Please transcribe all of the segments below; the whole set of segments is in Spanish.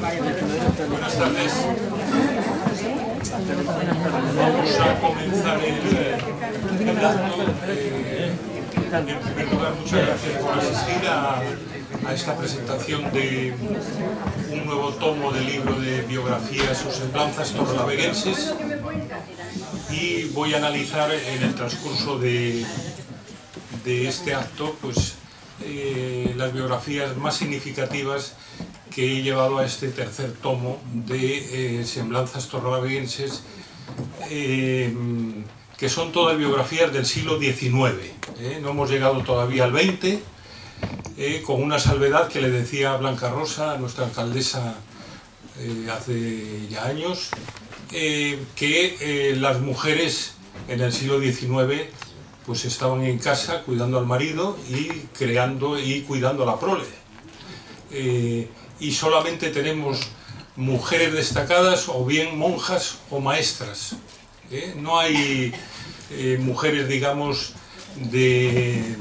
Buenas tardes. Vamos a comenzar el acto. En primer lugar, muchas gracias por asistir a esta presentación de un nuevo tomo del libro de biografías o semblanzas torrelaveguenses, y voy a analizar en el transcurso de este acto pues, las biografías más significativas que he llevado a este tercer tomo de semblanzas torrelaveguenses, que son todas biografías del siglo XIX. No hemos llegado todavía al XX, con una salvedad que le decía a Blanca Rosa, a nuestra alcaldesa, hace ya años, que las mujeres en el siglo XIX pues estaban en casa cuidando al marido y creando y cuidando a la prole. Y solamente tenemos mujeres destacadas, o bien monjas o maestras. No hay mujeres, digamos, de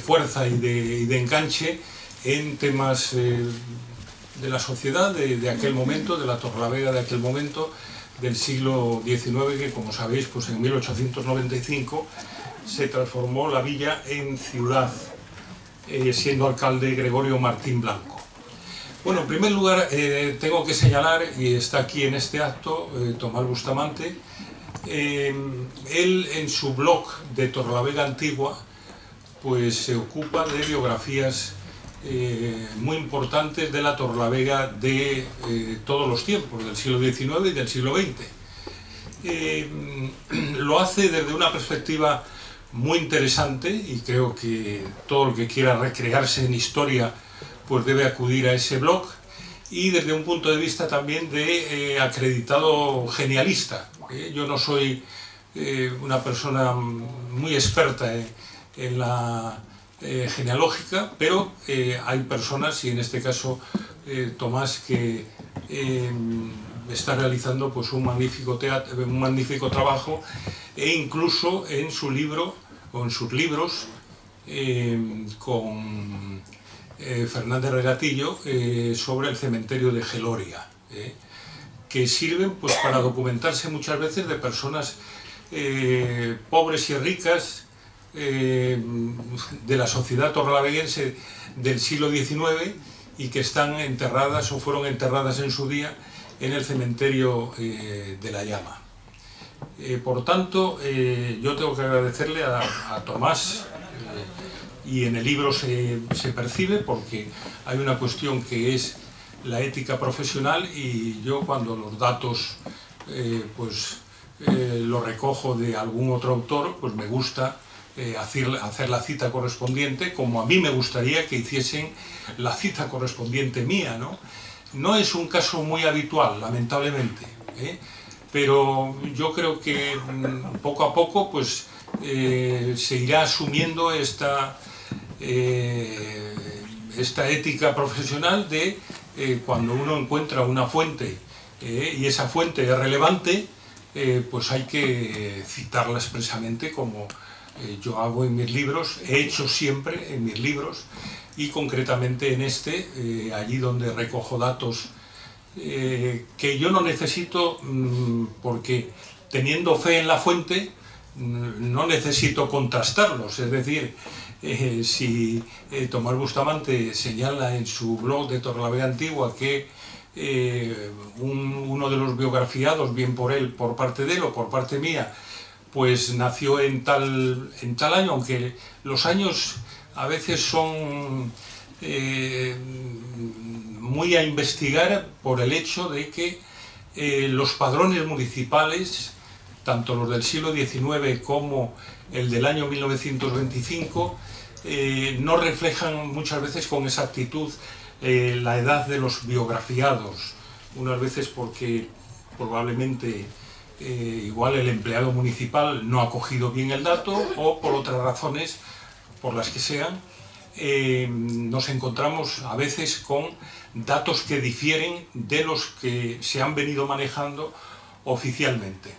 fuerza y de enganche en temas de la sociedad de aquel momento, de la Torrelavega de aquel momento, del siglo XIX, que, como sabéis, pues en 1895 se transformó la villa en ciudad, siendo alcalde Gregorio Martín Blanco. Bueno, en primer lugar, tengo que señalar, y está aquí en este acto, Tomás Bustamante. Él, en su blog de Torrelavega Antigua, pues se ocupa de biografías muy importantes de la Torrelavega de todos los tiempos, del siglo XIX y del siglo XX. Lo hace desde una perspectiva muy interesante, y creo que todo el que quiera recrearse en historia pues debe acudir a ese blog, y desde un punto de vista también de acreditado genialista. Yo no soy una persona muy experta en la genealógica, pero hay personas, y en este caso Tomás, que está realizando pues un magnífico trabajo, e incluso en su libro, o en sus libros, con Fernández Regatillo, sobre el cementerio de Geloria, que sirven pues para documentarse muchas veces de personas pobres y ricas de la sociedad torrelaveguense del siglo XIX, y que están enterradas o fueron enterradas en su día en el cementerio de la Llama. Por tanto, yo tengo que agradecerle a Tomás, y en el libro se percibe, porque hay una cuestión que es la ética profesional, y yo, cuando los datos los recojo de algún otro autor, pues me gusta hacer la cita correspondiente, como a mí me gustaría que hiciesen la cita correspondiente mía, ¿no? No es un caso muy habitual, lamentablemente, pero yo creo que poco a poco pues, se irá asumiendo esta ética profesional de cuando uno encuentra una fuente y esa fuente es relevante, pues hay que citarla expresamente, como yo hago en mis libros, he hecho siempre en mis libros, y concretamente en este, allí donde recojo datos que yo no necesito, porque teniendo fe en la fuente no necesito contrastarlos. Es decir, si Tomás Bustamante señala en su blog de Torrelavega Antigua que uno de los biografiados, bien por él, por parte de él o por parte mía, pues nació en tal año, aunque los años a veces son muy a investigar, por el hecho de que los padrones municipales, tanto los del siglo XIX como el del año 1925, no reflejan muchas veces con exactitud la edad de los biografiados, unas veces porque probablemente igual el empleado municipal no ha cogido bien el dato, o por otras razones, por las que sean, nos encontramos a veces con datos que difieren de los que se han venido manejando oficialmente.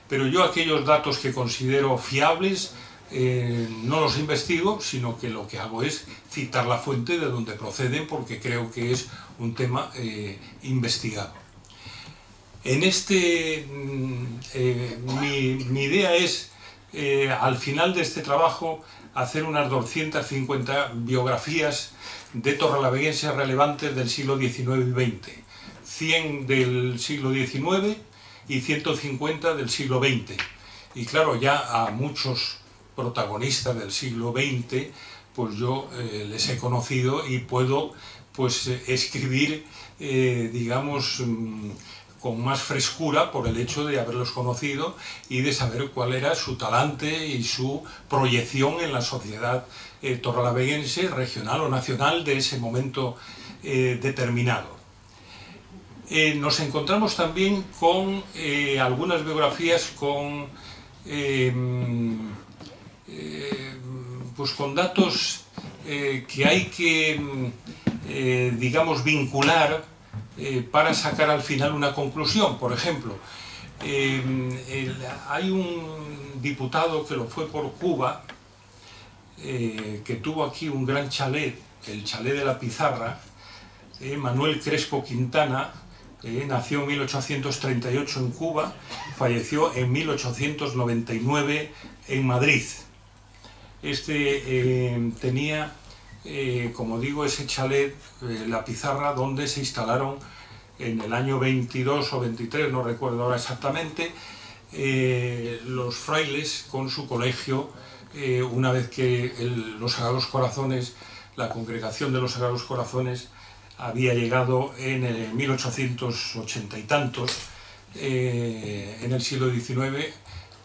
Pero yo aquellos datos que considero fiables no los investigo, sino que lo que hago es citar la fuente de donde proceden, porque creo que es un tema investigado. En mi idea es, al final de este trabajo, hacer unas 250 biografías de torrelaveguenses relevantes del siglo XIX y XX. 100 del siglo XIX y 150 del siglo XX. Y claro, ya a muchos protagonistas del siglo XX, pues yo les he conocido y puedo pues escribir, digamos, con más frescura por el hecho de haberlos conocido y de saber cuál era su talante y su proyección en la sociedad torrelaveguense, regional o nacional de ese momento determinado. Nos encontramos también con algunas biografías pues con datos que hay que, digamos, vincular para sacar al final una conclusión. Por ejemplo, hay un diputado que lo fue por Cuba, que tuvo aquí un gran chalet, el chalet de la Pizarra, Manuel Crespo Quintana, nació en 1838 en Cuba, falleció en 1899 en Madrid. Tenía, como digo, ese chalet, La Pizarra, donde se instalaron en el año 22 o 23, no recuerdo ahora exactamente, los frailes con su colegio, una vez que los Sagrados Corazones, la congregación de los Sagrados Corazones, había llegado en el 1880 y tantos, en el siglo XIX,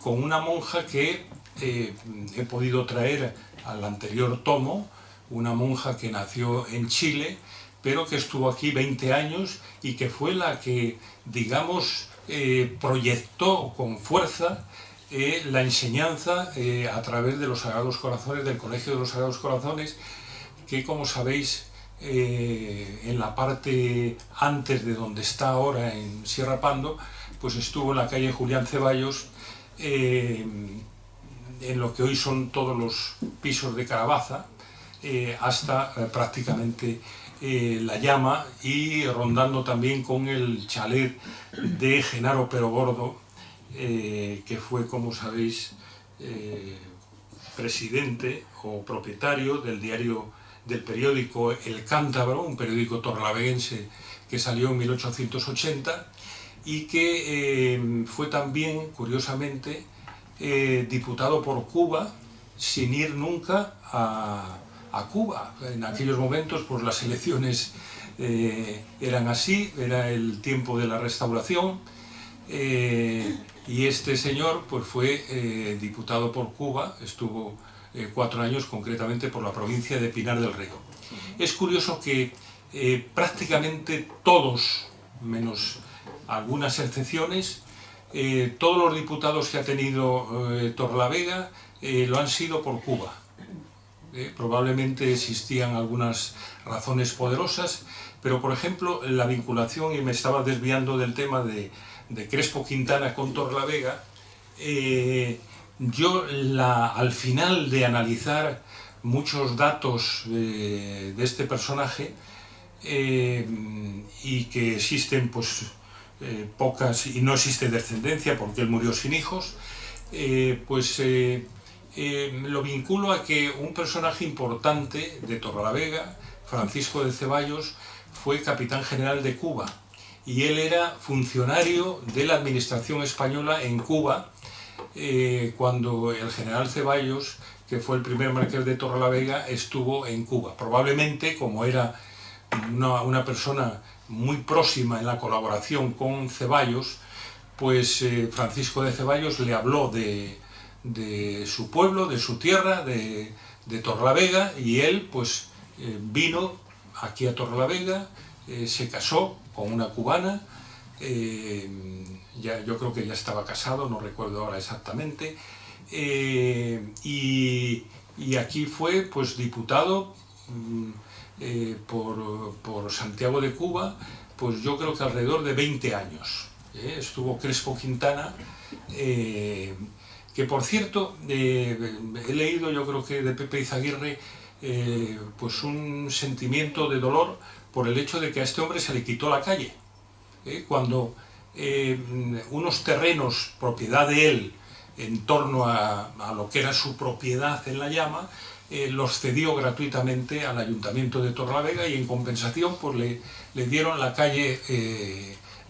con una monja que he podido traer al anterior tomo, una monja que nació en Chile, pero que estuvo aquí 20 años y que fue la que, digamos, proyectó con fuerza la enseñanza a través de los Sagrados Corazones, del Colegio de los Sagrados Corazones, que, como sabéis, en la parte antes de donde está ahora, en Sierra Pando, pues estuvo en la calle Julián Ceballos, en lo que hoy son todos los pisos de Carabaza, hasta prácticamente La Llama, y rondando también con el chalet de Genaro Perogordo, que fue, como sabéis, presidente o propietario del periódico El Cántabro, un periódico torrelaveguense que salió en 1880 y que fue también, curiosamente, diputado por Cuba sin ir nunca a Cuba. En aquellos momentos pues las elecciones eran así, era el tiempo de la Restauración, y este señor pues fue diputado por Cuba, estuvo 4 años concretamente por la provincia de Pinar del Río. Es curioso que prácticamente todos, menos algunas excepciones, todos los diputados que ha tenido Torrelavega lo han sido por Cuba. Probablemente existían algunas razones poderosas, pero por ejemplo la vinculación, y me estaba desviando del tema de Crespo Quintana con Torrelavega, yo al final de analizar muchos datos de este personaje, y que existen pues pocas, y no existe descendencia porque él murió sin hijos, lo vinculo a que un personaje importante de Torrelavega, Francisco de Ceballos, fue capitán general de Cuba, y él era funcionario de la administración española en Cuba cuando el general Ceballos, que fue el primer marqués de Torrelavega, estuvo en Cuba. Probablemente, como era una persona muy próxima en la colaboración con Ceballos, pues Francisco de Ceballos le habló de su pueblo, de su tierra, de Torrelavega, y él pues vino aquí a Torrelavega, se casó con una cubana, yo creo que ya estaba casado, no recuerdo ahora exactamente, y aquí fue pues diputado por Santiago de Cuba, pues yo creo que alrededor de 20 años. Estuvo Crespo Quintana que por cierto, he leído, yo creo que de Pepe Izaguirre, pues un sentimiento de dolor por el hecho de que a este hombre se le quitó la calle. Cuando unos terrenos, propiedad de él, en torno a lo que era su propiedad en La Llama, los cedió gratuitamente al Ayuntamiento de Torrelavega, y en compensación pues le dieron la calle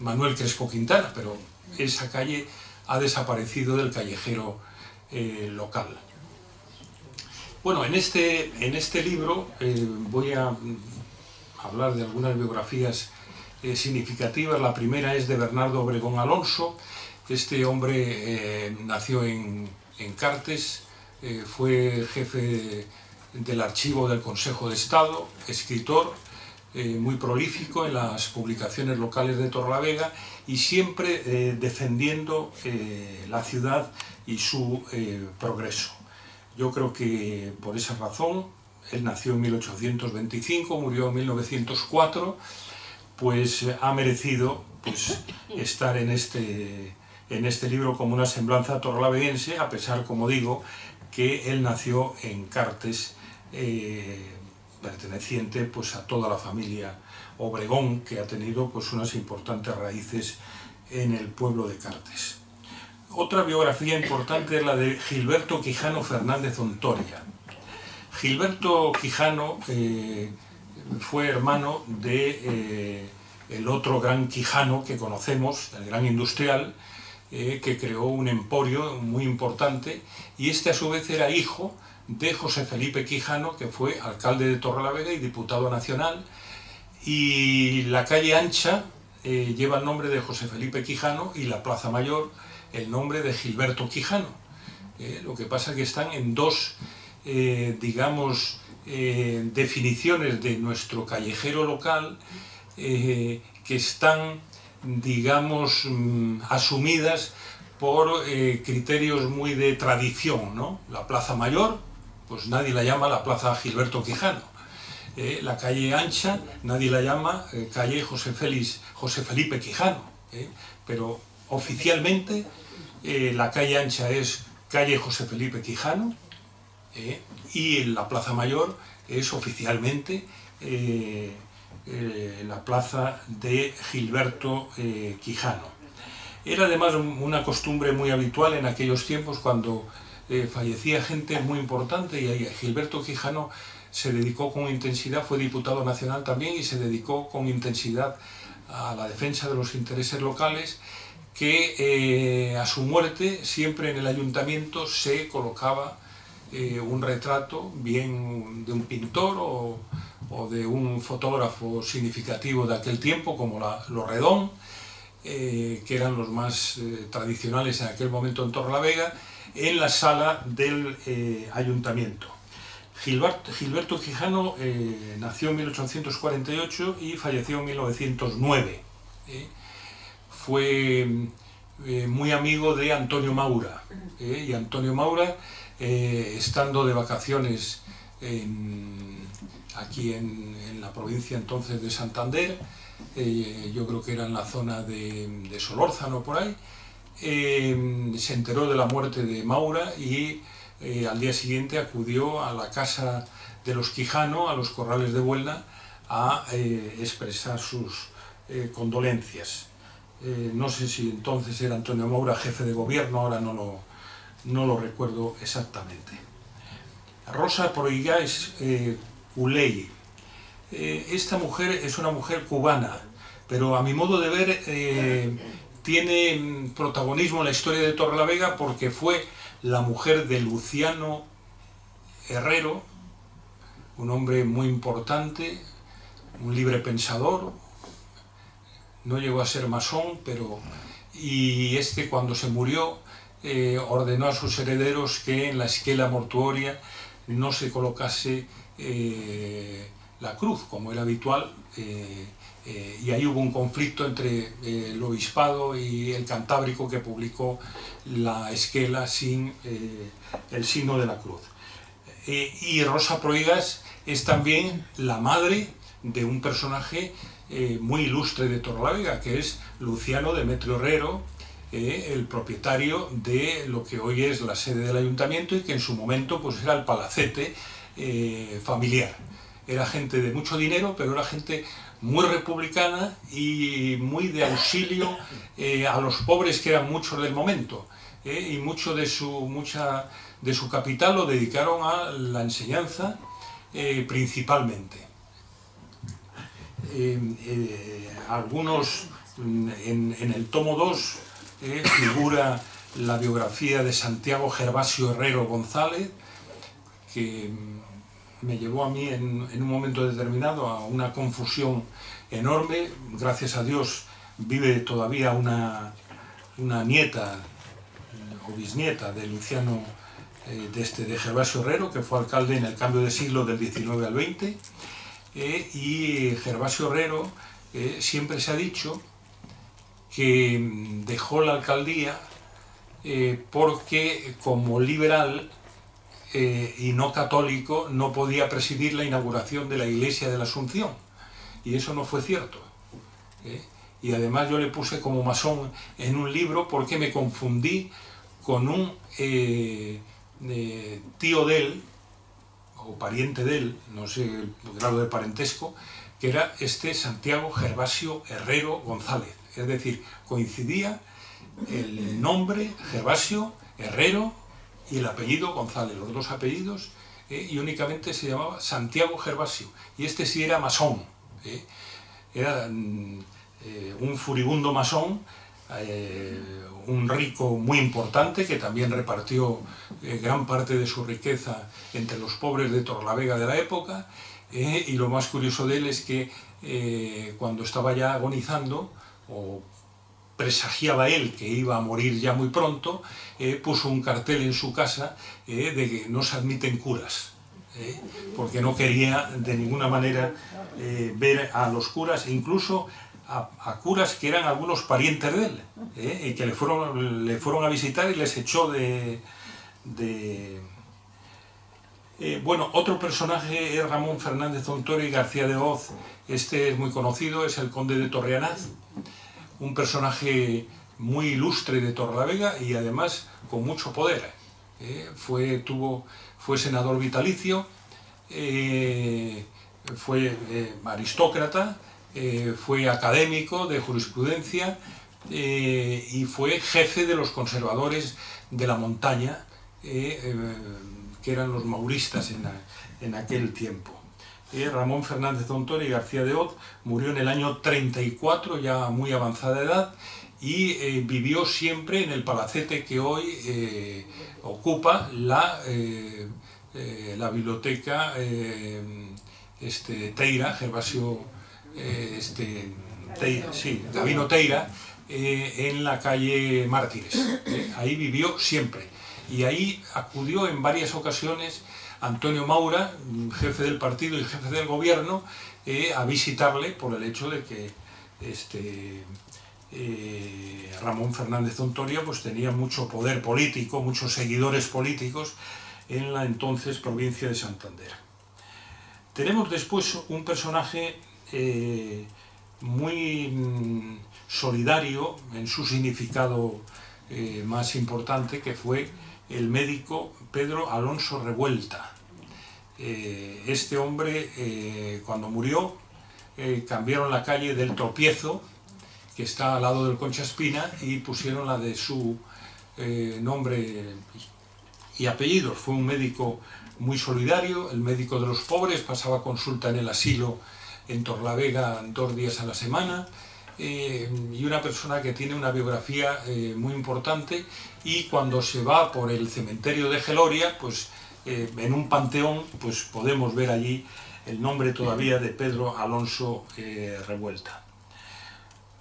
Manuel Crespo Quintana, pero esa calle ha desaparecido del callejero local. Bueno, en este libro voy a hablar de algunas biografías significativas. La primera es de Bernardo Obregón Alonso. Este hombre nació en Cartes, fue jefe del archivo del Consejo de Estado, escritor, muy prolífico en las publicaciones locales de Torrelavega, y siempre defendiendo la ciudad y su progreso. Yo creo que por esa razón, él nació en 1825, murió en 1904, pues ha merecido pues, estar en este libro como una semblanza torrelaveguense, a pesar, como digo, que él nació en Cartes, perteneciente pues, a toda la familia Obregón, que ha tenido pues, unas importantes raíces en el pueblo de Cartes. Otra biografía importante es la de Gilberto Quijano Fernández Ontoria. Gilberto Quijano fue hermano de el otro gran Quijano que conocemos, el gran industrial, que creó un emporio muy importante, y este a su vez era hijo de José Felipe Quijano, que fue alcalde de Torrelavega y diputado nacional, y la calle Ancha lleva el nombre de José Felipe Quijano, y la Plaza Mayor el nombre de Gilberto Quijano. Lo que pasa es que están en dos, digamos, definiciones de nuestro callejero local que están, digamos, asumidas por criterios muy de tradición, ¿no? La Plaza Mayor, pues nadie la llama la Plaza Gilberto Quijano. La calle Ancha, nadie la llama calle José Felipe Quijano. Pero oficialmente la calle Ancha es calle José Felipe Quijano, y la Plaza Mayor es oficialmente la plaza de Gilberto Quijano. Era además una costumbre muy habitual en aquellos tiempos, cuando fallecía gente muy importante, y Gilberto Quijano se dedicó con intensidad, fue diputado nacional también, y se dedicó con intensidad a la defensa de los intereses locales, que a su muerte siempre en el ayuntamiento se colocaba un retrato, bien de un pintor o de un fotógrafo significativo de aquel tiempo, como Lorredón, que eran los más tradicionales en aquel momento en Torrelavega, en la sala del ayuntamiento. Gilberto Quijano nació en 1848 y falleció en 1909. Fue muy amigo de Antonio Maura, y Antonio Maura, estando de vacaciones aquí en la provincia entonces de Santander, yo creo que era en la zona de Solórzano, por ahí, se enteró de la muerte de Maura, y al día siguiente acudió a la casa de los Quijano, a los Corrales de Buelna, a expresar sus condolencias. No sé si entonces era Antonio Maura jefe de gobierno, ahora no lo recuerdo exactamente. Rosa Proigás Culey. Esta mujer es una mujer cubana, pero a mi modo de ver tiene protagonismo en la historia de Torrelavega, porque fue la mujer de Luciano Herrero, un hombre muy importante, un libre pensador. No llegó a ser masón, y cuando se murió ordenó a sus herederos que en la esquela mortuoria no se colocase la cruz, como era habitual, y ahí hubo un conflicto entre el obispado y el Cantábrico, que publicó la esquela sin el signo de la cruz. Y Rosa Proigás es también la madre de un personaje muy ilustre de Torrelavega, que es Luciano Demetrio Herrero, el propietario de lo que hoy es la sede del ayuntamiento y que en su momento pues era el palacete familiar. Era gente de mucho dinero, pero era gente muy republicana y muy de auxilio a los pobres, que eran muchos del momento, y mucha de su capital lo dedicaron a la enseñanza principalmente. Algunos, en el tomo 2 figura la biografía de Santiago Gervasio Herrero González, que me llevó a mí en un momento determinado a una confusión enorme. Gracias a Dios vive todavía una nieta o bisnieta de Luciano de Gervasio Herrero, que fue alcalde en el cambio de siglo del XIX al XX, y Gervasio Herrero siempre se ha dicho que dejó la alcaldía porque como liberal y no católico no podía presidir la inauguración de la iglesia de la Asunción, y eso no fue cierto. Y además yo le puse como masón en un libro porque me confundí con un tío de él, o pariente de él, no sé el grado de parentesco, que era Santiago Gervasio Herrero González. Es decir, coincidía el nombre Gervasio Herrero y el apellido González, los dos apellidos, y únicamente se llamaba Santiago Gervasio. Y sí era masón, era un furibundo masón, un rico muy importante que también repartió gran parte de su riqueza entre los pobres de Torlavega de la época, y lo más curioso de él es que cuando estaba ya agonizando, o presagiaba él que iba a morir ya muy pronto, puso un cartel en su casa de que no se admiten curas, porque no quería de ninguna manera ver a los curas, incluso a curas que eran algunos parientes de él, y que le fueron a visitar y les echó bueno, otro personaje es Ramón Fernández Ontore y García de Hoz. Es muy conocido, es el conde de Torreanaz, un personaje muy ilustre de Torrelavega y además con mucho poder. Fue senador vitalicio, fue aristócrata, fue académico de jurisprudencia y fue jefe de los conservadores de la montaña, que eran los mauristas en aquel tiempo. Ramón Fernández Ontore y García de Hoz murió en el año 34, ya muy avanzada edad, y vivió siempre en el palacete que hoy ocupa la biblioteca Teira, Gervasio Teira, sí, Gabino Teira, en la calle Mártires. Ahí vivió siempre. Y ahí acudió en varias ocasiones Antonio Maura, jefe del partido y jefe del gobierno, a visitarle por el hecho de que Ramón Fernández Ontore pues tenía mucho poder político, muchos seguidores políticos en la entonces provincia de Santander. Tenemos después un personaje muy solidario en su significado más importante, que fue el médico Pedro Alonso Revuelta. Este hombre, cuando murió, cambiaron la calle del Tropiezo, que está al lado del Concha Espina, y pusieron la de su nombre y apellidos. Fue un médico muy solidario, el médico de los pobres, pasaba consulta en el asilo en Torlavega 2 días a la semana, y una persona que tiene una biografía muy importante, y cuando se va por el cementerio de Geloria, pues en un panteón pues podemos ver allí el nombre todavía de Pedro Alonso Revuelta.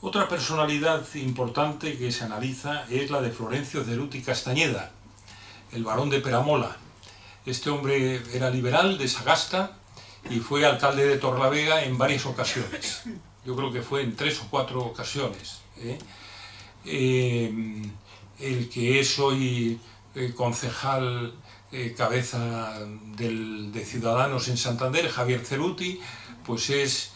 Otra personalidad importante que se analiza es la de Florencio Ceruti Castañeda, el barón de Peramola. Este hombre era liberal de Sagasta y fue alcalde de Torlavega en varias ocasiones. Yo creo que fue en 3 o 4 ocasiones. El que es hoy concejal cabeza de Ciudadanos en Santander, Javier Ceruti, pues es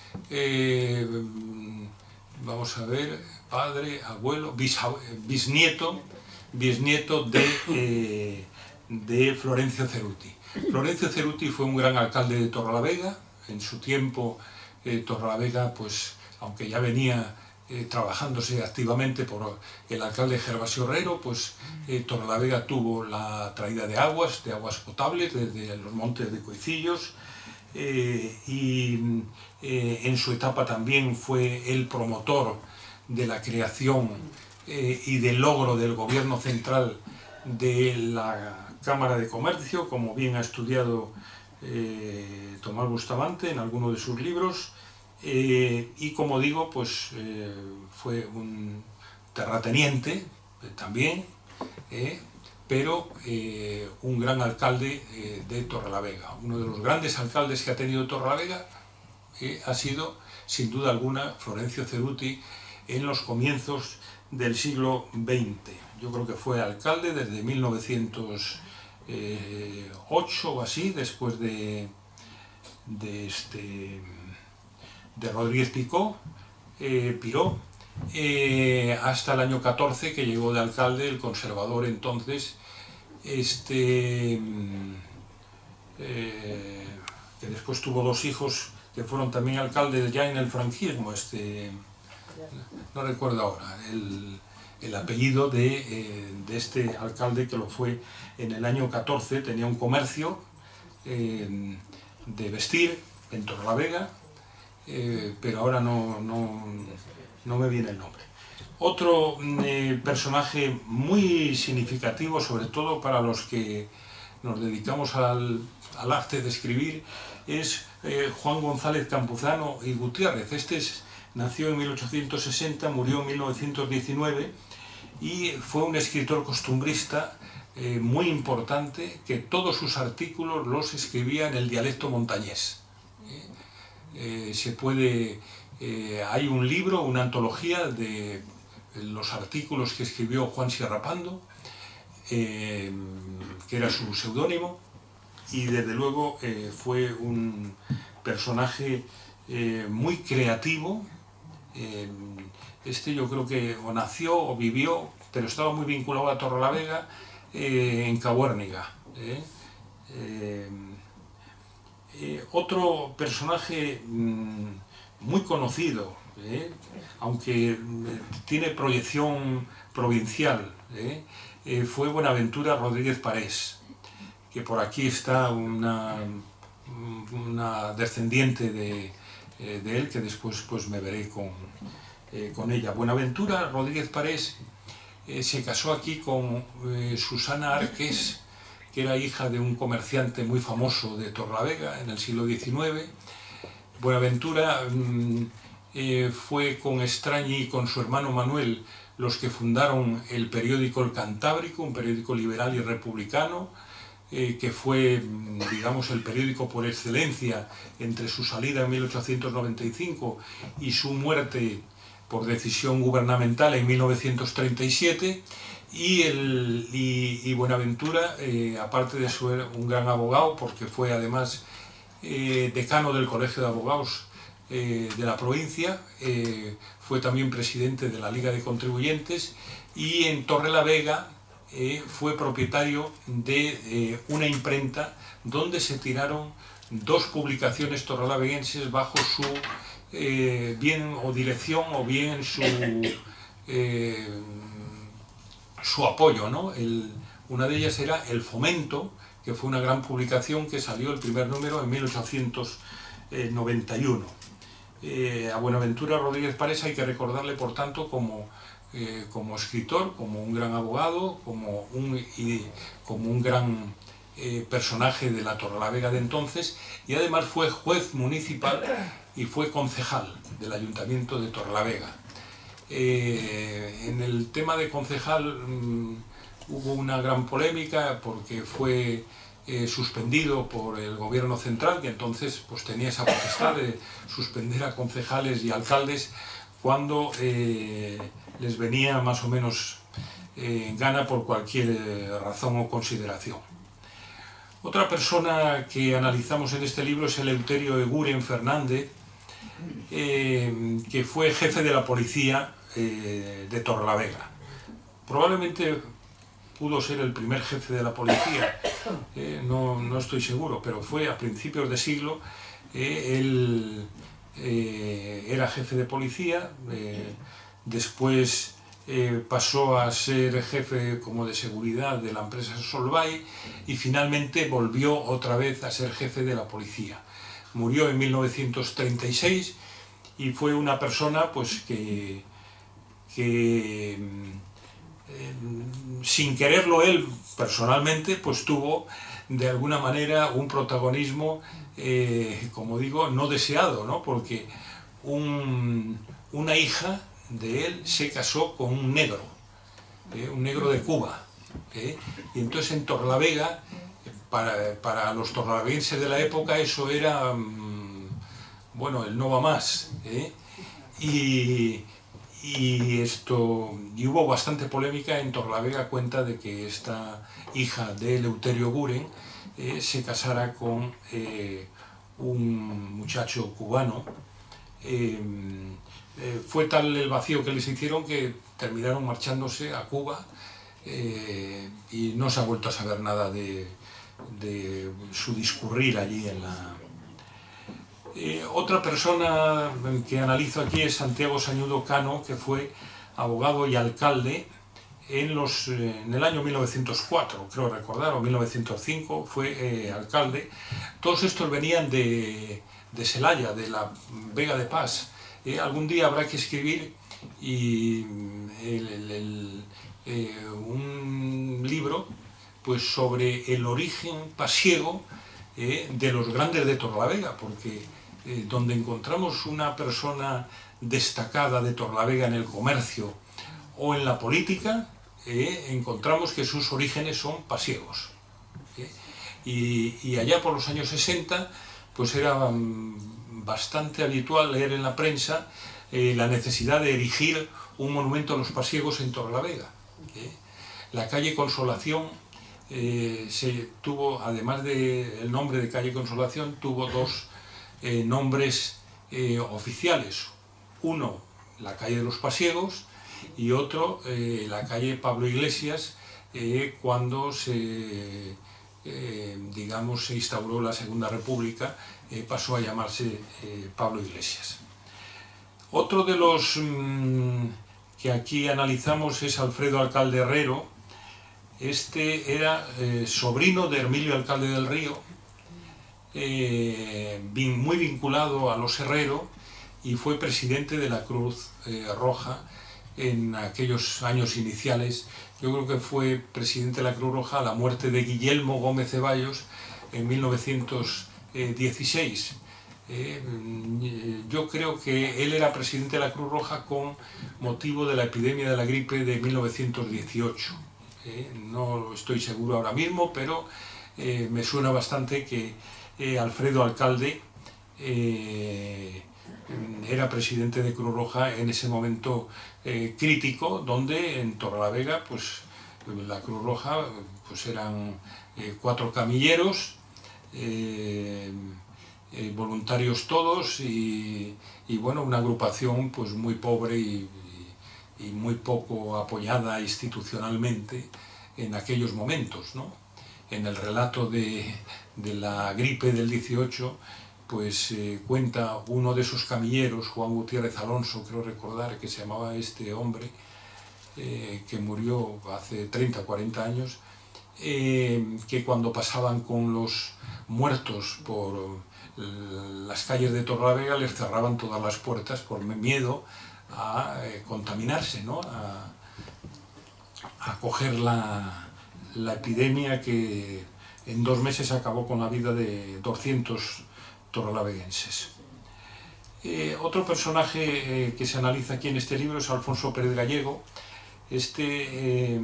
vamos a ver, padre, abuelo, bisnieto de Florencio Ceruti. Florencio Ceruti fue un gran alcalde de Torrelavega. En su tiempo, Torrelavega, pues, aunque ya venía trabajándose activamente por el alcalde Gervasio Herrero, pues Torrelavega tuvo la traída de aguas potables desde los montes de Coicillos, y en su etapa también fue el promotor de la creación y del logro del gobierno central de la Cámara de Comercio, como bien ha estudiado Tomás Bustamante en alguno de sus libros, y como digo, pues fue un terrateniente también, pero un gran alcalde de Torrelavega. Uno de los grandes alcaldes que ha tenido Torrelavega ha sido, sin duda alguna, Florencio Ceruti en los comienzos del siglo XX. Yo creo que fue alcalde desde 1908 o así, después de Rodríguez Piró, hasta el año 14, que llegó de alcalde el conservador entonces, que después tuvo dos hijos que fueron también alcaldes ya en el franquismo, no recuerdo ahora el apellido de este alcalde, que lo fue en el año 14, tenía un comercio de vestir en Torrelavega, pero ahora no me viene el nombre. Otro personaje muy significativo, sobre todo para los que nos dedicamos al arte de escribir, es Juan González Campuzano y Gutiérrez. Nació en 1860, murió en 1919 y fue un escritor costumbrista muy importante, que todos sus artículos los escribía en el dialecto montañés. Hay un libro, una antología de los artículos que escribió Juan Sierrapando, que era su seudónimo, y desde luego fue un personaje muy creativo. Yo creo que o nació o vivió, pero estaba muy vinculado a Torrelavega, en Cabuérniga. Otro personaje muy conocido, aunque tiene proyección provincial, fue Buenaventura Rodríguez Parés, que por aquí está una descendiente de él, que después pues me veré con ella. Buenaventura Rodríguez Parés se casó aquí con Susana Arques, que era hija de un comerciante muy famoso de Torrelavega en el siglo XIX. Buenaventura fue con Estrañi y con su hermano Manuel los que fundaron el periódico El Cantábrico, un periódico liberal y republicano, que fue, digamos, el periódico por excelencia entre su salida en 1895 y su muerte por decisión gubernamental en 1937. Y Buenaventura, aparte de ser un gran abogado, porque fue además decano del Colegio de Abogados de la provincia, fue también presidente de la Liga de Contribuyentes, y en Torrelavega fue propietario de una imprenta donde se tiraron dos publicaciones torrelaveguenses bajo su bien o dirección o bien su apoyo, ¿no? Una de ellas era El Fomento, que fue una gran publicación que salió el primer número en 1891. A Buenaventura Rodríguez Parés hay que recordarle, por tanto, como escritor, como un gran abogado, como un gran personaje de la Torrelavega de entonces, y además fue juez municipal y fue concejal del Ayuntamiento de Torrelavega. En el tema de concejal hubo una gran polémica, porque fue suspendido por el gobierno central, que entonces pues tenía esa potestad de suspender a concejales y alcaldes cuando les venía más o menos en gana por cualquier razón o consideración. Otra persona que analizamos en este libro es Eleuterio Eguren Fernández, que fue jefe de la policía de Torrelavega. Probablemente pudo ser el primer jefe de la policía, no estoy seguro, pero fue a principios de siglo. Él era jefe de policía, después pasó a ser jefe como de seguridad de la empresa Solvay y finalmente volvió otra vez a ser jefe de la policía. Murió en 1936 y fue una persona pues que sin quererlo él personalmente, pues tuvo de alguna manera un protagonismo, como digo, no deseado, ¿no? Porque una hija de él se casó con un negro de Cuba, y entonces en Torrelavega, para los torrelaveguenses de la época, eso era, bueno, el no va más, y hubo bastante polémica en Torrelavega a cuenta de que esta hija de Eleuterio Guren se casara con un muchacho cubano. Fue tal el vacío que les hicieron que terminaron marchándose a Cuba, y no se ha vuelto a saber nada de su discurrir allí en la... Otra persona que analizo aquí es Santiago Sañudo Cano, que fue abogado y alcalde en el año 1904, creo recordar, o 1905, fue alcalde. Todos estos venían de Celaya, de la Vega de Paz. Algún día habrá que escribir un libro pues, sobre el origen pasiego de los grandes de Torrelavega, porque donde encontramos una persona destacada de Torrelavega en el comercio o en la política, encontramos que sus orígenes son pasiegos. Y allá por los años 60 pues era bastante habitual leer en la prensa la necesidad de erigir un monumento a los pasiegos en Torrelavega. La calle Consolación tuvo, además del nombre de calle Consolación, tuvo dos nombres oficiales. Uno, la calle de los pasiegos, y otro, la calle Pablo Iglesias, cuando se instauró la Segunda República, pasó a llamarse Pablo Iglesias. Otro de los que aquí analizamos es Alfredo Alcalde Herrero. Este era sobrino de Hermilio Alcalde del Río, muy vinculado a los Herrero, y fue presidente de la Cruz Roja en aquellos años iniciales. Yo creo que fue presidente de la Cruz Roja a la muerte de Guillermo Gómez Ceballos en 1916. Yo creo que él era presidente de la Cruz Roja con motivo de la epidemia de la gripe de 1918. No estoy seguro ahora mismo, pero me suena bastante que Alfredo Alcalde era presidente de Cruz Roja en ese momento crítico, donde en Torrelavega pues, la Cruz Roja pues, eran 4 camilleros, voluntarios todos, y bueno, una agrupación pues, muy pobre y muy poco apoyada institucionalmente en aquellos momentos, ¿no? En el relato de la gripe del 18, pues cuenta uno de esos camilleros, Juan Gutiérrez Alonso, creo recordar que se llamaba este hombre, que murió hace 30 o 40 años, que cuando pasaban con los muertos por las calles de Torrelavega les cerraban todas las puertas por miedo a contaminarse, ¿no? a coger la epidemia que en 2 meses acabó con la vida de 200 torrelaveguenses. Otro personaje que se analiza aquí en este libro es Alfonso Pérez Gallego. Este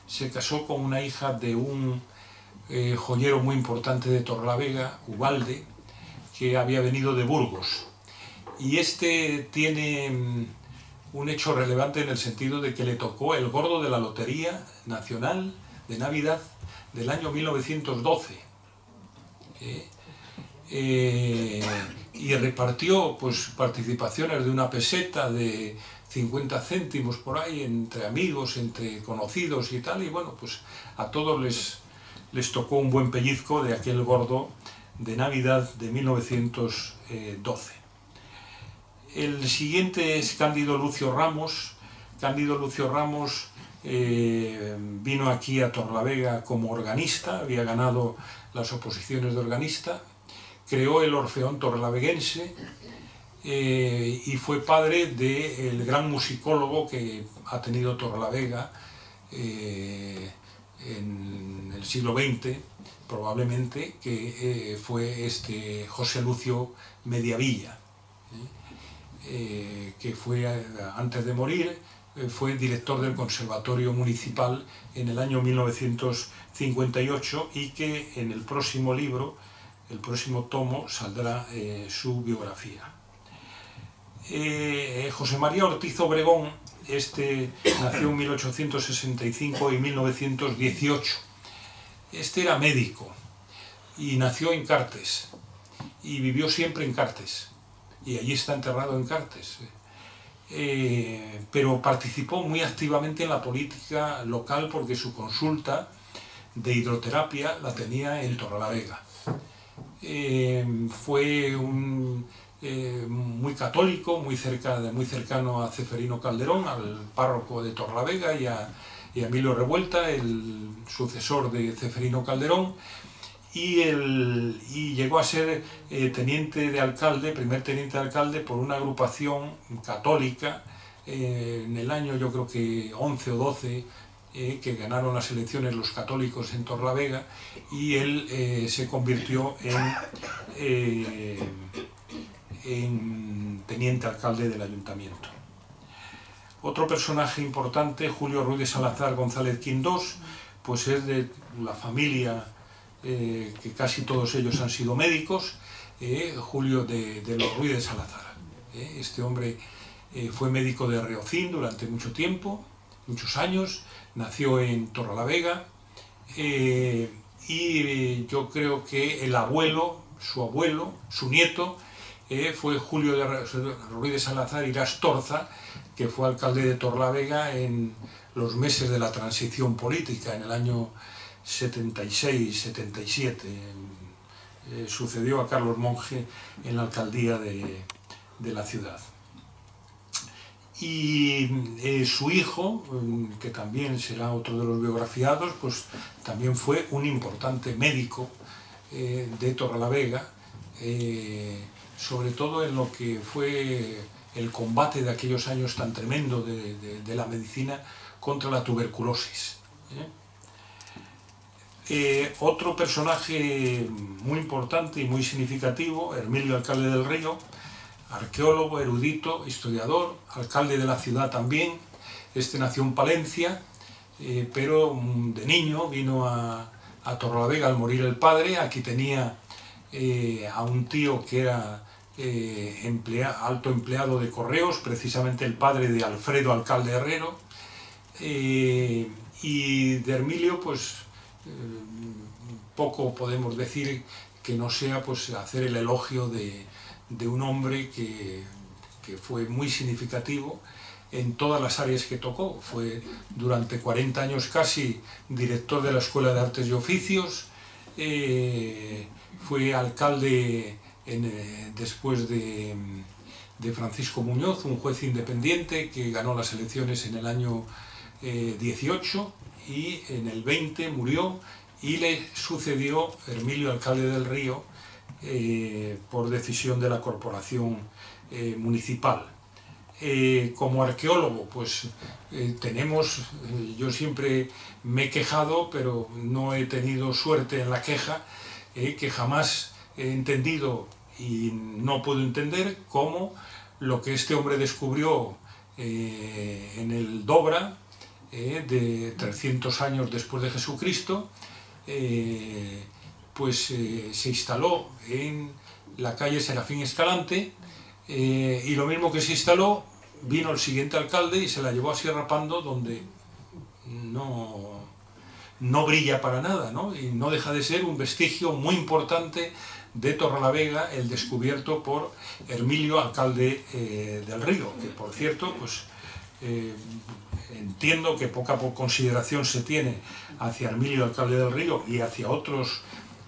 se casó con una hija de un joyero muy importante de Torrelavega, Ubalde, que había venido de Burgos. Y este tiene un hecho relevante en el sentido de que le tocó el gordo de la Lotería Nacional de Navidad del año 1912. y repartió pues participaciones de 1 peseta, de 50 céntimos por ahí, entre amigos, entre conocidos y tal, y bueno, pues a todos les tocó un buen pellizco de aquel gordo de Navidad de 1912. El siguiente es Cándido Lucio Ramos. Cándido Lucio Ramos vino aquí a Torrelavega como organista, había ganado las oposiciones de organista, creó el Orfeón Torrelaveguense y fue padre del gran musicólogo que ha tenido Torrelavega en el siglo XX, probablemente, que fue José Lucio Mediavilla, que fue, antes de morir, fue director del Conservatorio Municipal en el año 1958 y que en el próximo libro, el próximo tomo, saldrá su biografía. José María Ortiz Obregón, nació en 1865 y 1918. Era médico y nació en Cartes y vivió siempre en Cartes y allí está enterrado en Cartes. Pero participó muy activamente en la política local porque su consulta de hidroterapia la tenía en Torrelavega. Fue muy católico, muy cercano a Ceferino Calderón, al párroco de Torrelavega, y a Emilio Revuelta, el sucesor de Ceferino Calderón, y llegó a ser teniente de alcalde, primer teniente de alcalde por una agrupación católica en el año, yo creo que 11 o 12, que ganaron las elecciones los católicos en Torrelavega, y él se convirtió en teniente alcalde del ayuntamiento. Otro personaje importante, Julio Ruiz de Salazar González Quindós, pues es de la familia que casi todos ellos han sido médicos, Julio de los Ruiz de Salazar. Este hombre fue médico de Reocín durante mucho tiempo, muchos años, nació en Torrelavega, y yo creo que el abuelo, su nieto, fue Julio de Ruiz de Salazar y Rastorza, que fue alcalde de Torrelavega en los meses de la transición política, en el año 76-77. Sucedió a Carlos Monge en la alcaldía de la ciudad. Y su hijo, que también será otro de los biografiados, pues también fue un importante médico de Torrelavega, sobre todo en lo que fue el combate de aquellos años tan tremendo de la medicina contra la tuberculosis. Otro personaje muy importante y muy significativo, Hermilio Alcalde del Río, arqueólogo, erudito, historiador, alcalde de la ciudad también. Nació en Palencia, pero de niño vino a Torrelavega al morir el padre. Aquí tenía a un tío que era alto empleado de correos, precisamente el padre de Alfredo Alcalde Herrero, y de Hermilio pues poco podemos decir que no sea pues hacer el elogio de un hombre que fue muy significativo en todas las áreas que tocó. Fue durante 40 años casi director de la Escuela de Artes y Oficios, fue alcalde después de Francisco Muñoz, un juez independiente que ganó las elecciones en el año 18 y en el 20 murió, y le sucedió Hermilio Alcalde del Río por decisión de la corporación municipal. Como arqueólogo, pues yo siempre me he quejado, pero no he tenido suerte en la queja, que jamás he entendido y no puedo entender cómo lo que este hombre descubrió en el Dobra, de 300 años después de Jesucristo, se instaló en la calle Serafín Escalante, y lo mismo que se instaló, vino el siguiente alcalde y se la llevó a Sierra Pando, donde no brilla para nada, ¿no? Y no deja de ser un vestigio muy importante de Torrelavega, el descubierto por Hermilio, alcalde del Río, que por cierto, pues entiendo que poca consideración se tiene hacia Hermilio, alcalde del Río, y hacia otros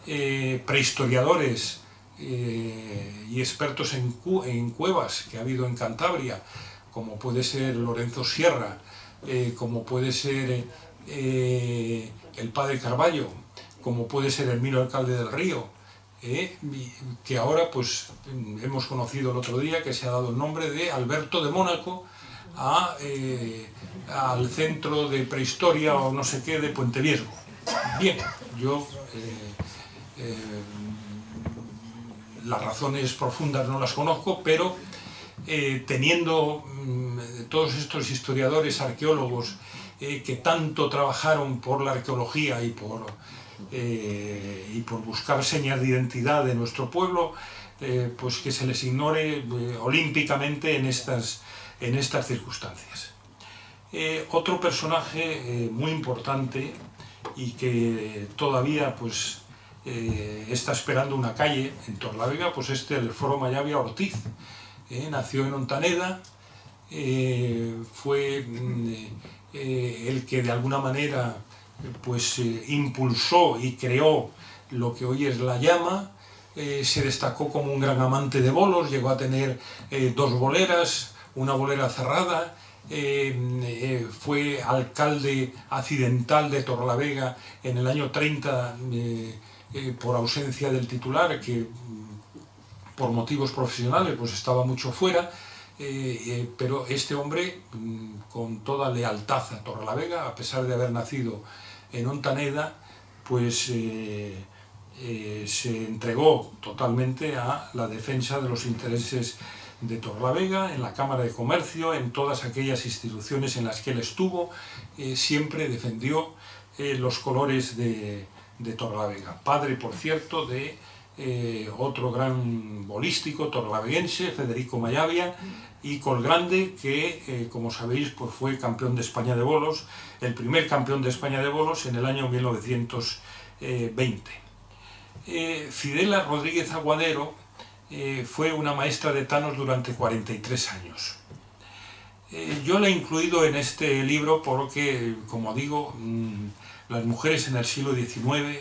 prehistoriadores y expertos en cuevas que ha habido en Cantabria, como puede ser Lorenzo Sierra, como puede ser el padre Carballo, como puede ser Hermilio, alcalde del Río, que ahora pues hemos conocido el otro día que se ha dado el nombre de Alberto de Mónaco al centro de prehistoria o no sé qué de Puente Viesgo. Bien, yo las razones profundas no las conozco, pero teniendo todos estos historiadores, arqueólogos que tanto trabajaron por la arqueología y por buscar señas de identidad de nuestro pueblo, pues que se les ignore olímpicamente en estas circunstancias. Otro personaje muy importante y que todavía pues está esperando una calle en Torrelavega, pues el Foro Mayavia Ortiz. Nació en Ontaneda, fue el que de alguna manera pues impulsó y creó lo que hoy es La Llama. Se destacó como un gran amante de bolos, llegó a tener 2 boleras, una bolera cerrada, fue alcalde accidental de Torrelavega en el año 30 por ausencia del titular, que por motivos profesionales pues estaba mucho fuera, pero este hombre con toda lealtad a Torrelavega, a pesar de haber nacido en Ontaneda, pues se entregó totalmente a la defensa de los intereses de Torrelavega, en la Cámara de Comercio, en todas aquellas instituciones en las que él estuvo, siempre defendió los colores de Torrelavega. Padre, por cierto, de otro gran bolístico torrelaveguense, Federico Mayavia, y Colgrande, que como sabéis pues fue campeón de España de bolos, el primer campeón de España de bolos en el año 1920. Fidela Rodríguez Aguadero fue una maestra de tanos durante 43 años. Yo la he incluido en este libro porque, como digo, las mujeres en el siglo XIX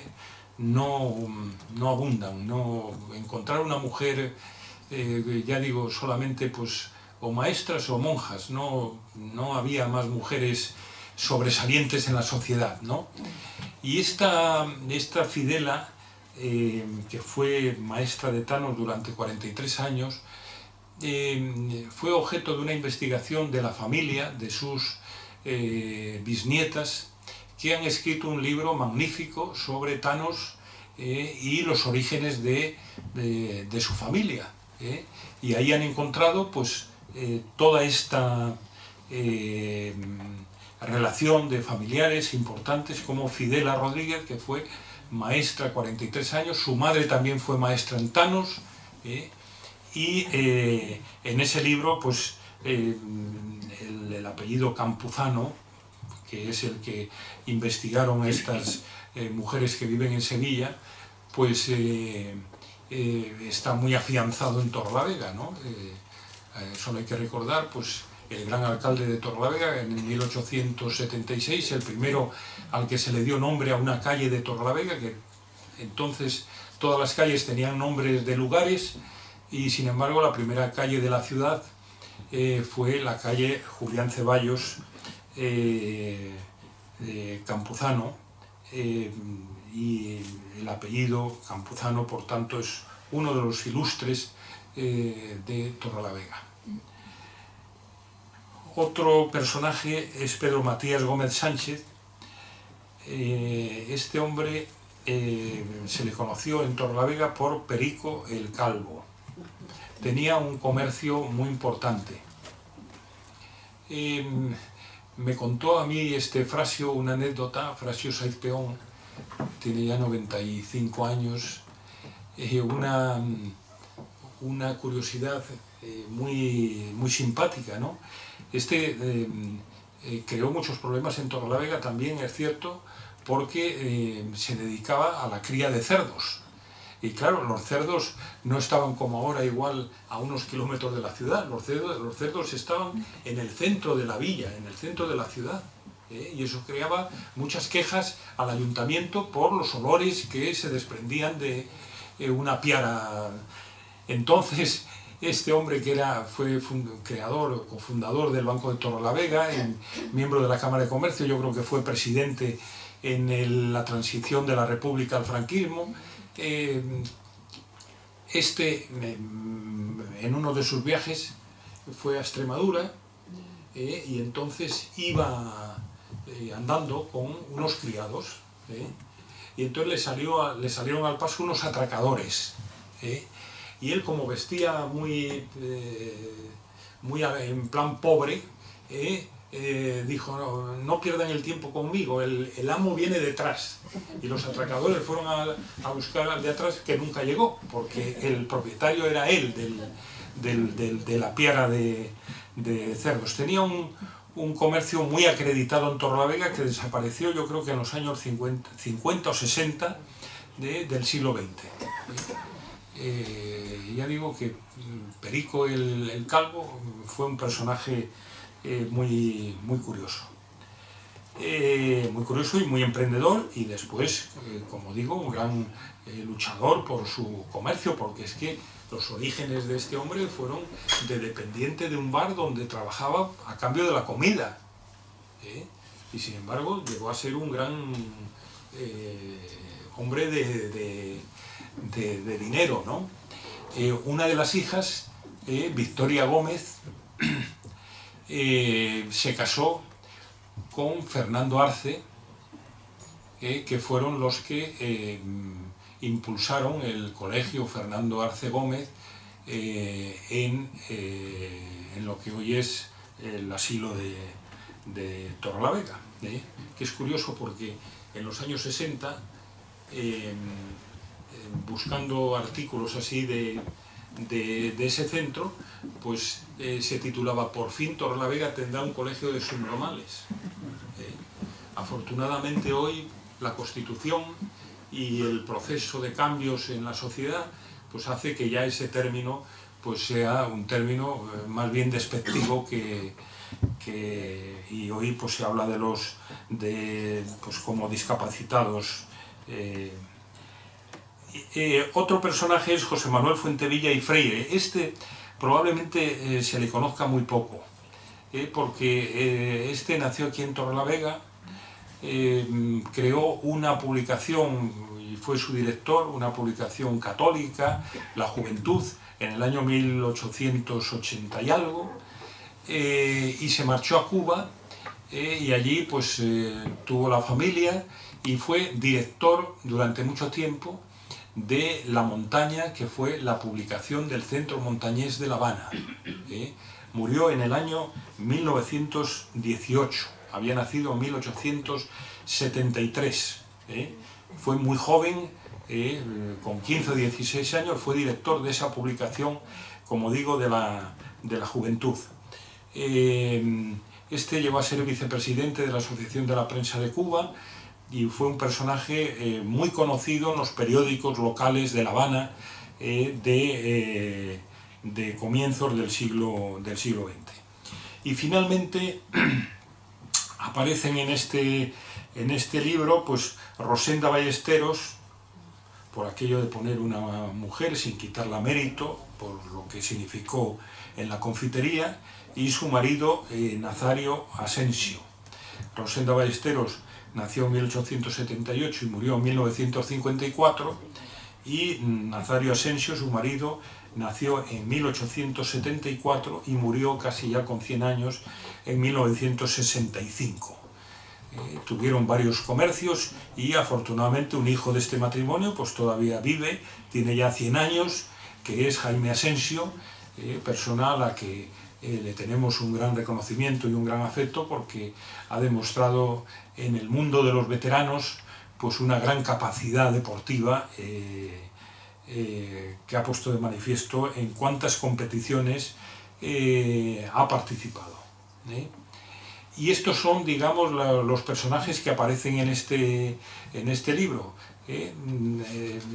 no abundan. Encontrar una mujer, ya digo, solamente pues o maestras o monjas, no había más mujeres sobresalientes en la sociedad, ¿no? Y esta Fidela, que fue maestra de tanos durante 43 años, fue objeto de una investigación de la familia, de sus bisnietas, que han escrito un libro magnífico sobre tanos y los orígenes de su familia. Y ahí han encontrado pues toda esta relación de familiares importantes, como Fidela Rodríguez, que fue maestra 43 años, su madre también fue maestra en tanos, y en ese libro pues el apellido Campuzano, que es el que investigaron estas mujeres que viven en Sevilla, pues está muy afianzado en Torrelavega, ¿no? Solo hay que recordar pues el gran alcalde de Torrelavega en 1876, el primero al que se le dio nombre a una calle de Torrelavega, que entonces todas las calles tenían nombres de lugares, y sin embargo la primera calle de la ciudad fue la calle Julián Ceballos Campuzano, y el apellido Campuzano, por tanto, es uno de los ilustres de Torrelavega. Otro personaje es Pedro Matías Gómez Sánchez. Este hombre se le conoció en Torrelavega por Perico el Calvo. Tenía un comercio muy importante. Me contó a mí Frasio una anécdota. Frasio Saiz Peón tiene ya 95 años, una curiosidad muy simpática, ¿no? Creó muchos problemas en Torrelavega, también es cierto, porque se dedicaba a la cría de cerdos. Y claro, los cerdos no estaban como ahora igual a unos kilómetros de la ciudad, los cerdos estaban en el centro de la villa, en el centro de la ciudad. Y eso creaba muchas quejas al ayuntamiento por los olores que se desprendían de una piara. Entonces, este hombre que fue creador o cofundador del Banco de Torrelavega, miembro de la Cámara de Comercio, yo creo que fue presidente en la transición de la República al franquismo, en uno de sus viajes fue a Extremadura y entonces iba andando con unos criados y entonces le salieron al paso unos atracadores y él, como vestía muy en plan pobre, dijo, no pierdan el tiempo conmigo, el amo viene detrás. Y los atracadores fueron a buscar al de atrás, que nunca llegó, porque el propietario era él de la piara de cerdos. Tenía un comercio muy acreditado en Torrelavega que desapareció, yo creo que en los años 50 o 60 del siglo XX. Ya digo que Perico el Calvo fue un personaje muy curioso. Muy curioso y muy emprendedor, y después, como digo, un gran luchador por su comercio, porque es que los orígenes de este hombre fueron de dependiente de un bar donde trabajaba a cambio de la comida. Y sin embargo llegó a ser un gran hombre de dinero, ¿no? Una de las hijas, Victoria Gómez, se casó con Fernando Arce, que fueron los que impulsaron el colegio Fernando Arce Gómez en lo que hoy es el asilo de Torrelavega, que es curioso porque en los años 60, buscando artículos así de ese centro, pues se titulaba "Por fin Torrelavega tendrá un colegio de subnormales". Afortunadamente hoy la Constitución y el proceso de cambios en la sociedad pues hace que ya ese término pues sea un término más bien despectivo y hoy pues se habla de los pues como discapacitados. Otro personaje es José Manuel Fuentevilla y Freire. Probablemente se le conozca muy poco, porque nació aquí en Torrelavega, creó una publicación y fue su director, una publicación católica, La Juventud, en el año 1880 y algo, y se marchó a Cuba y allí pues tuvo la familia y fue director durante mucho tiempo de La Montaña, que fue la publicación del Centro Montañés de La Habana. Murió en el año 1918, había nacido en 1873. Fue muy joven, con 15 o 16 años, fue director de esa publicación, como digo, de la Juventud. Llegó a ser vicepresidente de la Asociación de la Prensa de Cuba y fue un personaje muy conocido en los periódicos locales de La Habana de comienzos del siglo XX. Y finalmente aparecen en este libro pues Rosenda Ballesteros, por aquello de poner una mujer sin quitarla mérito, por lo que significó en la confitería, y su marido Nazario Asensio. Rosenda Ballesteros nació en 1878 y murió en 1954, y Nazario Asensio, su marido, nació en 1874 y murió casi ya con 100 años en 1965. Tuvieron varios comercios y afortunadamente un hijo de este matrimonio pues todavía vive, tiene ya 100 años, que es Jaime Asensio, persona a la que le tenemos un gran reconocimiento y un gran afecto, porque ha demostrado en el mundo de los veteranos pues una gran capacidad deportiva que ha puesto de manifiesto en cuántas competiciones ha participado. Y estos son, digamos, los personajes que aparecen en este libro.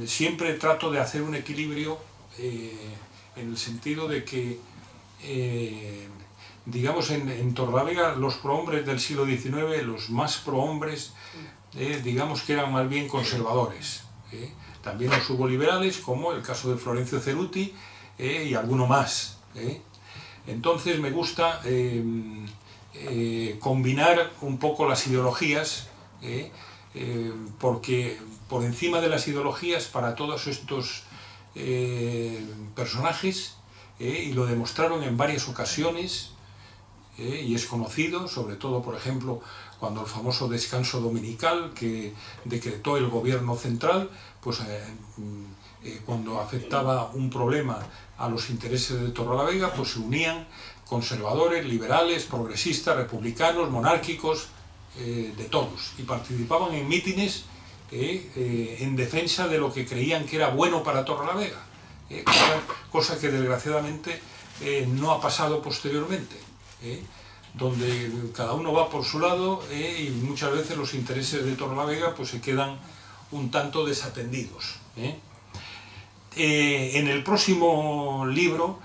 Siempre trato de hacer un equilibrio en el sentido de que, digamos, en Torrelavega los prohombres del siglo XIX, los más prohombres, digamos que eran más bien conservadores. También los hubo liberales, como el caso de Florencio Ceruti y alguno más. Entonces me gusta combinar un poco las ideologías, porque por encima de las ideologías, para todos estos personajes, y lo demostraron en varias ocasiones, y es conocido, sobre todo, por ejemplo, cuando el famoso descanso dominical que decretó el gobierno central, pues cuando afectaba un problema a los intereses de Torrelavega, pues se unían conservadores, liberales, progresistas, republicanos, monárquicos, de todos, y participaban en mítines en defensa de lo que creían que era bueno para Torrelavega, cosa que desgraciadamente no ha pasado posteriormente, donde cada uno va por su lado, y muchas veces los intereses de Torrelavega pues se quedan un tanto desatendidos. En el próximo libro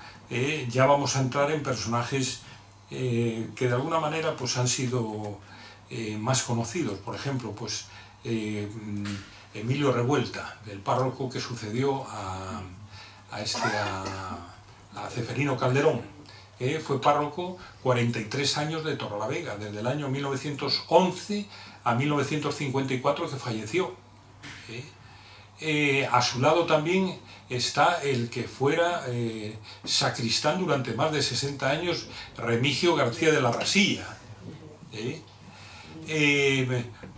ya vamos a entrar en personajes que de alguna manera pues han sido más conocidos. Por ejemplo, pues Emilio Revuelta, el párroco que sucedió a Ceferino Calderón. Fue párroco 43 años de Torrelavega, desde el año 1911 a 1954, que falleció. A su lado también está el que fuera sacristán durante más de 60 años, Remigio García de la Rasilla.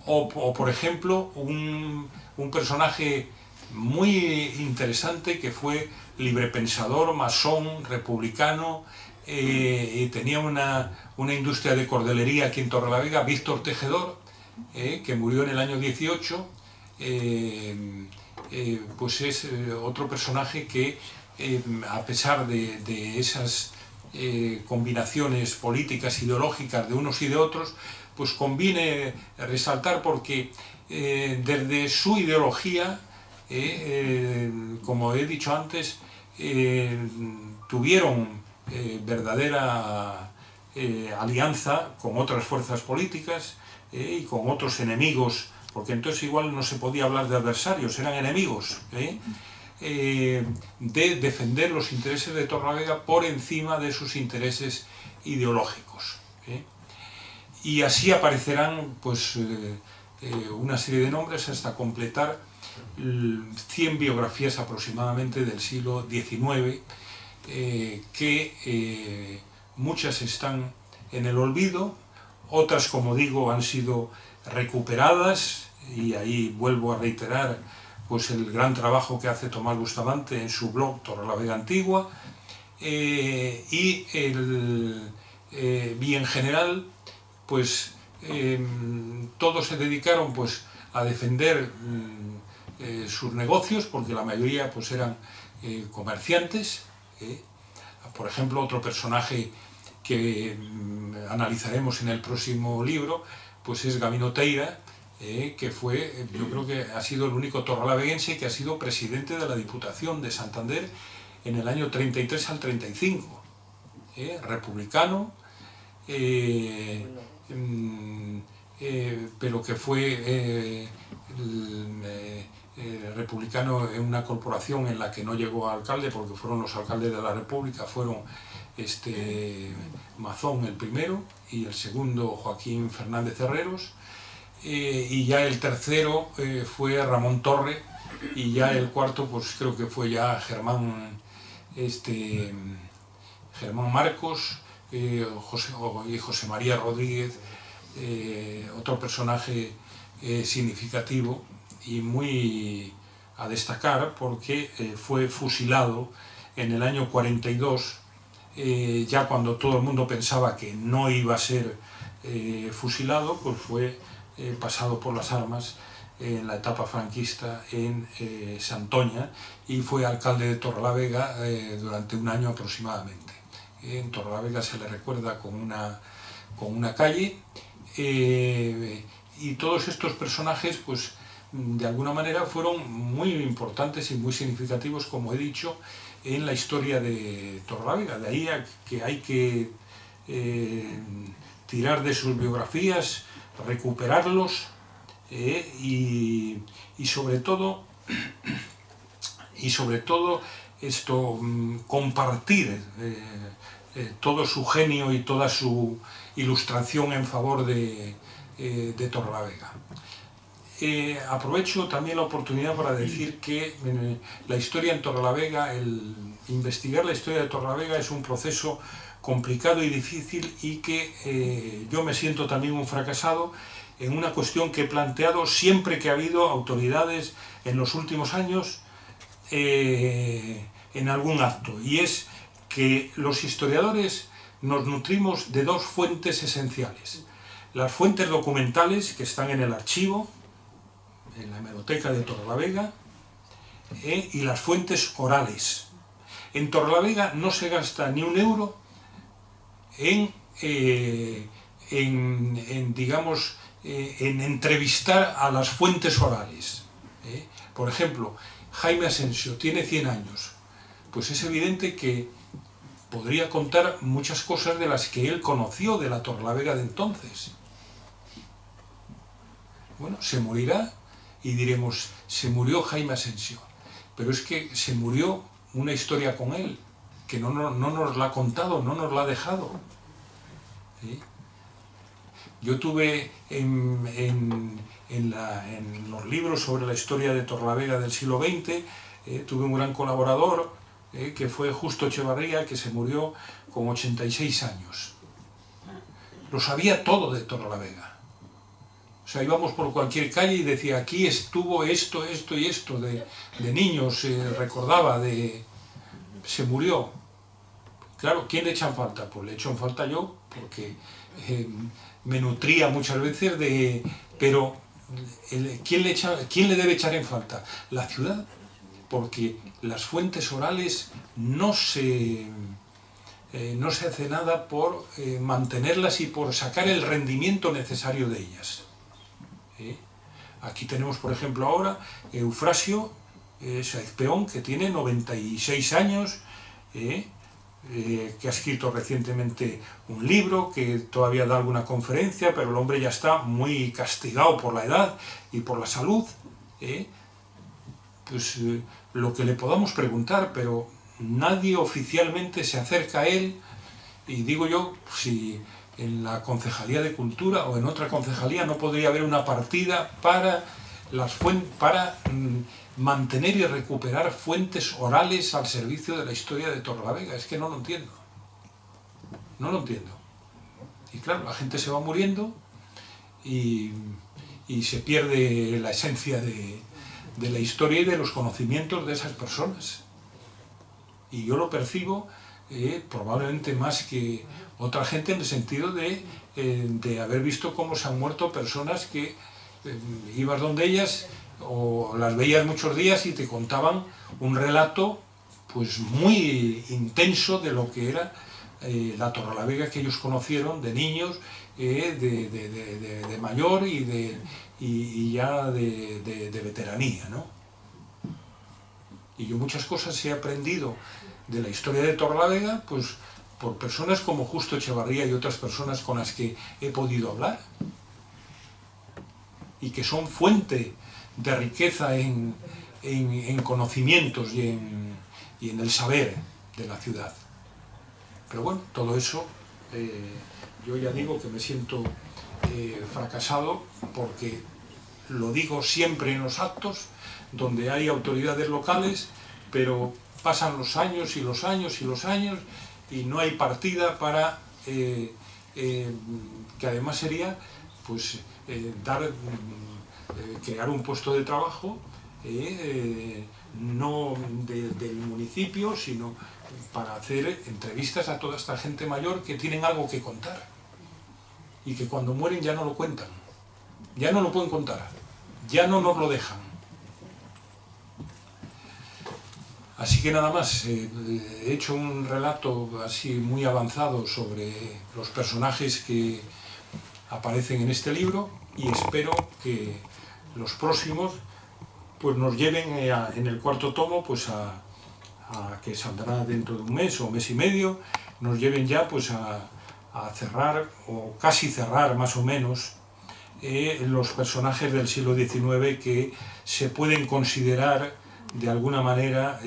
O por ejemplo, un personaje muy interesante que fue librepensador, masón, republicano, tenía una industria de cordelería aquí en Torrelavega, Víctor Tejedor, que murió en el año 18, pues es otro personaje que, a pesar de esas combinaciones políticas, ideológicas de unos y de otros, pues conviene resaltar porque desde su ideología, como he dicho antes, tuvieron verdadera alianza con otras fuerzas políticas y con otros enemigos, porque entonces igual no se podía hablar de adversarios, eran enemigos, de defender los intereses de Torrelavega por encima de sus intereses ideológicos. Y así aparecerán pues una serie de nombres hasta completar 100 biografías aproximadamente del siglo XIX, que muchas están en el olvido, otras, como digo, han sido recuperadas, y ahí vuelvo a reiterar pues el gran trabajo que hace Tomás Bustamante en su blog Torrelavega Antigua, y en general pues todos se dedicaron pues a defender sus negocios, porque la mayoría pues eran comerciantes. Por ejemplo, otro personaje que analizaremos en el próximo libro pues es Gabino Teira, que fue, yo creo que ha sido el único torrelaveguense que ha sido presidente de la Diputación de Santander en el año 33 al 35, republicano, pero que fue republicano en una corporación en la que no llegó a alcalde, porque fueron los alcaldes de la República, fueron Mazón el primero y el segundo Joaquín Fernández Herreros, y ya el tercero fue Ramón Torre, y ya el cuarto pues creo que fue ya Germán Marcos, y José María Rodríguez, otro personaje significativo y muy a destacar, porque fue fusilado en el año 42, ya cuando todo el mundo pensaba que no iba a ser fusilado, pues fue pasado por las armas en la etapa franquista en Santoña, y fue alcalde de Torrelavega durante un año aproximadamente. En Torrelavega se le recuerda con una con una calle, y todos estos personajes, pues, de alguna manera fueron muy importantes y muy significativos, como he dicho, en la historia de Torrelavega. De ahí a que hay que tirar de sus biografías, recuperarlos, y sobre todo compartir todo su genio y toda su ilustración en favor de Torrelavega. Aprovecho también la oportunidad para decir que la historia en Torrelavega, investigar la historia de Torrelavega es un proceso complicado y difícil, y que yo me siento también un fracasado en una cuestión que he planteado siempre que ha habido autoridades en los últimos años en algún acto, y es que los historiadores nos nutrimos de dos fuentes esenciales: las fuentes documentales, que están en el archivo, en la hemeroteca de Torrelavega, y las fuentes orales. En Torrelavega no se gasta ni un euro en entrevistar a las fuentes orales. Por ejemplo, Jaime Asensio tiene 100 años, pues es evidente que podría contar muchas cosas de las que él conoció de la Torrelavega de entonces. Bueno, se morirá y diremos, se murió Jaime Asensio, pero es que se murió una historia con él, que no nos la ha contado, no nos la ha dejado. ¿Sí? Yo tuve en los libros sobre la historia de Torrelavega del siglo XX, tuve un gran colaborador, que fue Justo Echevarría, que se murió con 86 años. Lo sabía todo de Torrelavega. O sea, íbamos por cualquier calle y decía, aquí estuvo esto, esto y esto, de niños, recordaba, se murió. Claro, ¿quién le echa en falta? Pues le echo en falta yo, porque me nutría muchas veces de... Pero, ¿quién le debe echar en falta? La ciudad, porque las fuentes orales no se hace nada por mantenerlas y por sacar el rendimiento necesario de ellas. Aquí tenemos, por ejemplo, ahora Eufrasio Saizpeón, que tiene 96 años, que ha escrito recientemente un libro, que todavía da alguna conferencia, pero el hombre ya está muy castigado por la edad y por la salud. Pues lo que le podamos preguntar, pero nadie oficialmente se acerca a él, y digo yo, si en la Concejalía de Cultura o en otra concejalía no podría haber una partida para mantener y recuperar fuentes orales al servicio de la historia de Torrelavega. Es que no lo entiendo. No lo entiendo. Y claro, la gente se va muriendo y se pierde la esencia de la historia y de los conocimientos de esas personas. Y yo lo percibo probablemente más que otra gente, en el sentido de haber visto cómo se han muerto personas que ibas donde ellas o las veías muchos días y te contaban un relato pues muy intenso de lo que era la Torrelavega que ellos conocieron de niños, de mayor y ya de veteranía, ¿no? Y yo muchas cosas he aprendido de la historia de Torrelavega, pues por personas como Justo Echevarría y otras personas con las que he podido hablar, y que son fuente de riqueza en conocimientos y en el saber de la ciudad. Pero bueno, todo eso, yo ya digo que me siento fracasado, porque lo digo siempre en los actos donde hay autoridades locales, pero pasan los años y los años y los años y no hay partida para que además sería pues crear un puesto de trabajo, no del municipio, sino para hacer entrevistas a toda esta gente mayor que tienen algo que contar y que cuando mueren ya no lo cuentan, ya no lo pueden contar, ya no nos lo dejan. Así que nada más, he hecho un relato así muy avanzado sobre los personajes que aparecen en este libro y espero que los próximos pues nos lleven en el cuarto tomo pues a que saldrá dentro de un mes o mes y medio, nos lleven ya pues a cerrar o casi cerrar más o menos los personajes del siglo XIX que se pueden considerar de alguna manera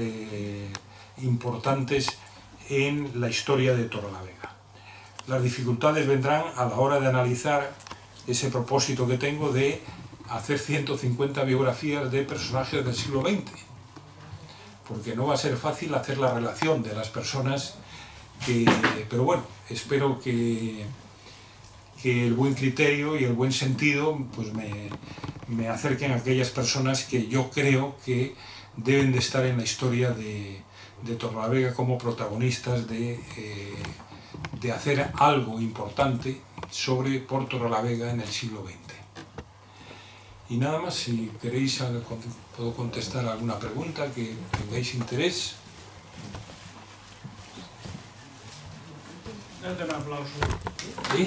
importantes en la historia de Torrelavega. Las dificultades vendrán a la hora de analizar ese propósito que tengo de hacer 150 biografías de personajes del siglo XX, porque no va a ser fácil hacer la relación de las personas pero bueno, espero que el buen criterio y el buen sentido pues me acerquen a aquellas personas que yo creo que deben de estar en la historia de Torrelavega como protagonistas de hacer algo importante por Torrelavega en el siglo XX. Y nada más, si queréis puedo contestar alguna pregunta que tengáis interés. Date un aplauso. ¿Sí?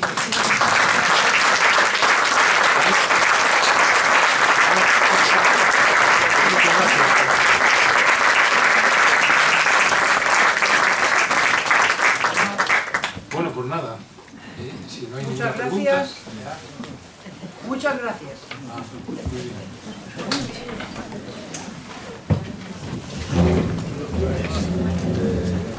Bueno, pues nada, si no hay ninguna pregunta... Muchas gracias. Muy bien.